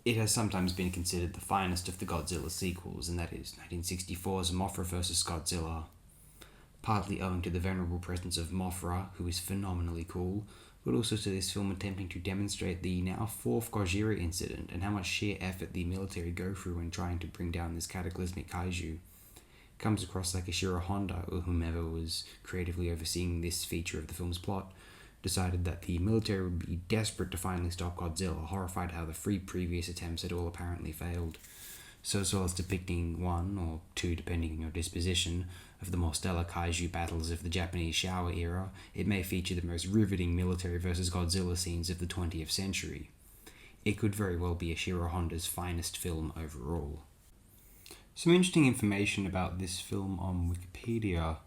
it has sometimes been considered the finest of the Godzilla sequels, and that is 1964's Mothra vs. Godzilla, partly owing to the venerable presence of Mothra, who is phenomenally cool, but also to this film attempting to demonstrate the now fourth Gojira incident and how much sheer effort the military go through when trying to bring down this cataclysmic kaiju. It comes across like Ishiro Honda, or whomever was creatively overseeing this feature of the film's plot, decided that the military would be desperate to finally stop Godzilla, horrified how the 3 previous attempts had all apparently failed. So as well as depicting 1 or 2, depending on your disposition, of the more stellar kaiju battles of the Japanese Showa era, it may feature the most riveting military versus Godzilla scenes of the 20th century. It could very well be Ishiro Honda's finest film overall. Some interesting information about this film on Wikipedia.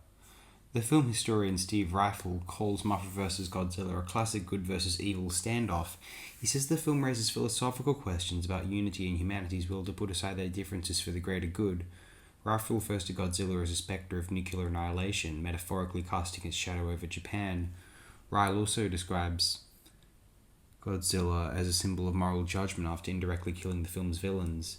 The film historian Steve Rifle calls Mothra vs. Godzilla a classic good versus evil standoff. He says the film raises philosophical questions about unity and humanity's will to put aside their differences for the greater good. Rifle refers to Godzilla as a spectre of nuclear annihilation, metaphorically casting its shadow over Japan. Ryle also describes Godzilla as a symbol of moral judgment after indirectly killing the film's villains.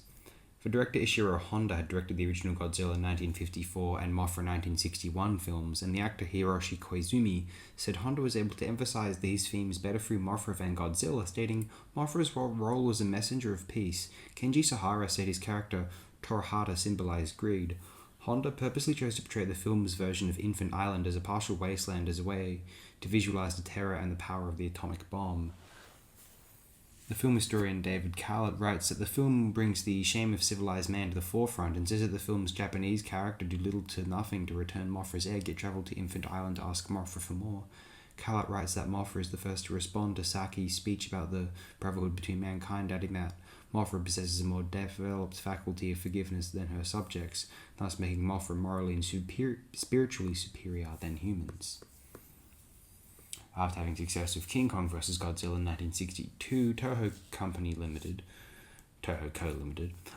For director Ishiro Honda had directed the original Godzilla 1954 and Mothra 1961 films, and the actor Hiroshi Koizumi said Honda was able to emphasize these themes better through Mothra than Godzilla, stating, "Mothra's role as a messenger of peace. Kenji Sahara said his character Torahata symbolized greed. Honda purposely chose to portray the film's version of Infant Island as a partial wasteland as a way to visualize the terror and the power of the atomic bomb." The film historian David Callett writes that the film brings the shame of civilized man to the forefront and says that the film's Japanese character do little to nothing to return Mothra's egg, yet travel to Infant Island to ask Mothra for more. Callett writes that Mothra is the first to respond to Saki's speech about the brotherhood between mankind, adding that Mothra possesses a more developed faculty of forgiveness than her subjects, thus making Mothra morally and spiritually superior than humans. After having success with King Kong vs. Godzilla in 1962, Toho Co. Limited,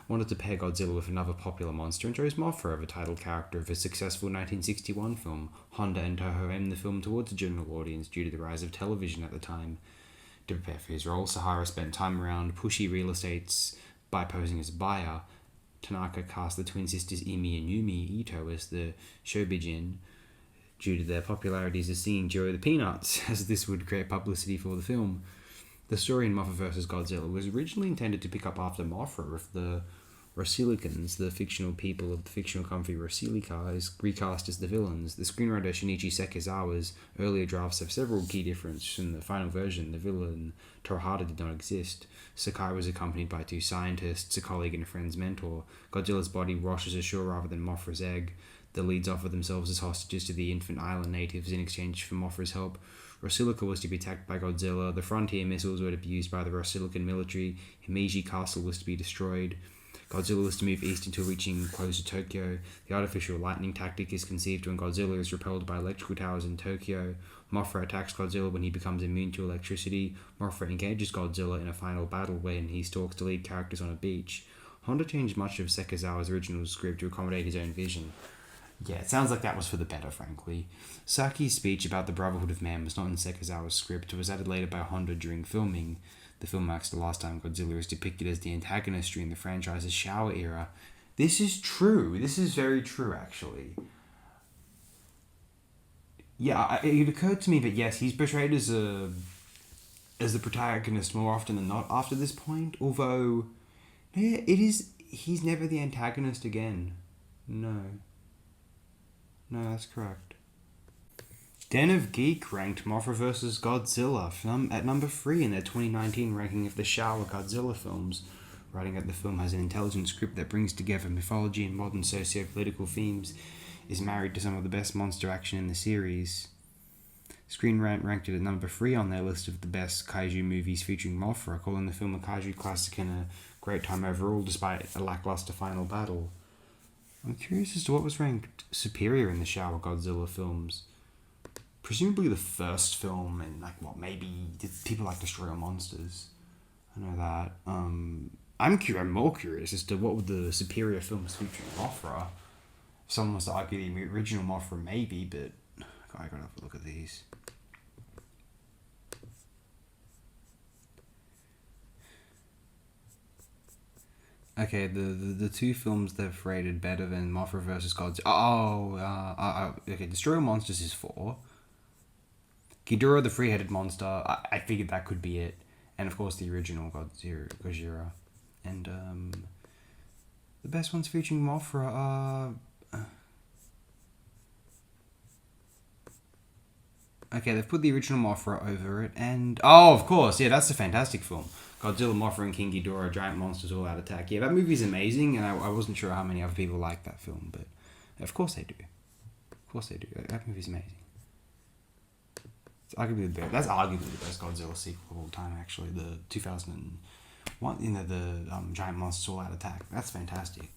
wanted to pair Godzilla with another popular monster and chose Mothra as a title character of a successful 1961 film. Honda and Toho aimed the film towards a general audience due to the rise of television at the time. To prepare for his role, Sahara spent time around pushy real estates by posing as a buyer. Tanaka cast the twin sisters Imi and Yumi Ito as the Shobijin, due to their popularities as singing Joe the Peanuts, as this would create publicity for the film. The story in Mothra vs. Godzilla was originally intended to pick up after Mothra, with the Rosilicans, the fictional people of the fictional country Rosilica, is recast as the villains. The screenwriter Shinichi Sekizawa's earlier drafts have several key differences. In the final version, the villain Torahata did not exist. Sakai was accompanied by 2 scientists, a colleague and a friend's mentor. Godzilla's body washes ashore rather than Mothra's egg. The leads offer themselves as hostages to the Infant Island natives in exchange for Mothra's help. Rosilica was to be attacked by Godzilla, the Frontier missiles were to be used by the Rosilican military, Himeji Castle was to be destroyed. Godzilla was to move east until reaching close to Tokyo. The artificial lightning tactic is conceived when Godzilla is repelled by electrical towers in Tokyo. Mothra attacks Godzilla when he becomes immune to electricity. Mothra engages Godzilla in a final battle when he stalks the lead characters on a beach. Honda changed much of Sekizawa's original script to accommodate his own vision. Yeah, it sounds like that was for the better, frankly. Saki's speech about the Brotherhood of Man was not in Sekizawa's script. It was added later by Honda during filming. The film marks the last time Godzilla is depicted as the antagonist during the franchise's Showa era. This is true. This is very true, actually. Yeah, it occurred to me that yes, he's portrayed as the protagonist more often than not after this point. Although, yeah, he's never the antagonist again. No, that's correct. Den of Geek ranked Mothra vs. Godzilla at number 3 in their 2019 ranking of the Showa Godzilla films, writing that the film has an intelligent script that brings together mythology and modern socio-political themes, is married to some of the best monster action in the series. Screen Rant ranked it at number 3 on their list of the best kaiju movies featuring Mothra, calling the film a kaiju classic and a great time overall despite a lackluster final battle. I'm curious as to what was ranked superior in the Showa Godzilla films. Presumably the first film, and maybe did people like Destroy All Monsters? I know that. I'm more curious as to what would the superior films featuring Mothra. If someone was to argue the original Mothra, maybe, but I gotta have a look at these. Okay, the two films they've rated better than Mothra versus Godzilla. Okay, Destroy All Monsters is 4. Ghidorah the Three-Headed Monster, I figured that could be it. And of course the original Godzilla. And the best ones featuring Mothra are... Okay, they've put the original Mothra over it, and... Oh, of course, yeah, that's a fantastic film. Godzilla, Mothra, and King Ghidorah, Giant Monsters All Out Attack. Yeah, that movie's amazing, and I wasn't sure how many other people like that film, but of course they do. Of course they do. That movie's amazing. That's arguably the best Godzilla sequel of all time, actually. The 2001, the Giant Monsters All Out Attack. That's fantastic.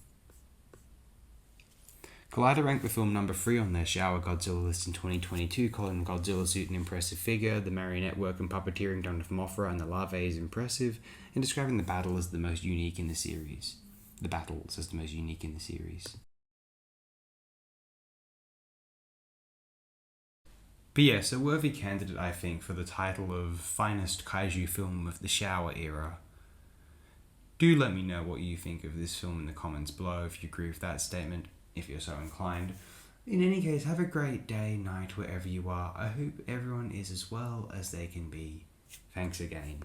Collider ranked the film number 3 on their Shower Godzilla list in 2022, calling the Godzilla suit an impressive figure, the marionette work and puppeteering done with Mothra and the larvae is impressive, and describing the battle as the most unique in the series. The battles as the most unique in the series. But yes, a worthy candidate, I think, for the title of finest kaiju film of the Shower era. Do let me know what you think of this film in the comments below if you agree with that statement, if you're so inclined. In any case, have a great day, night, wherever you are. I hope everyone is as well as they can be. Thanks again.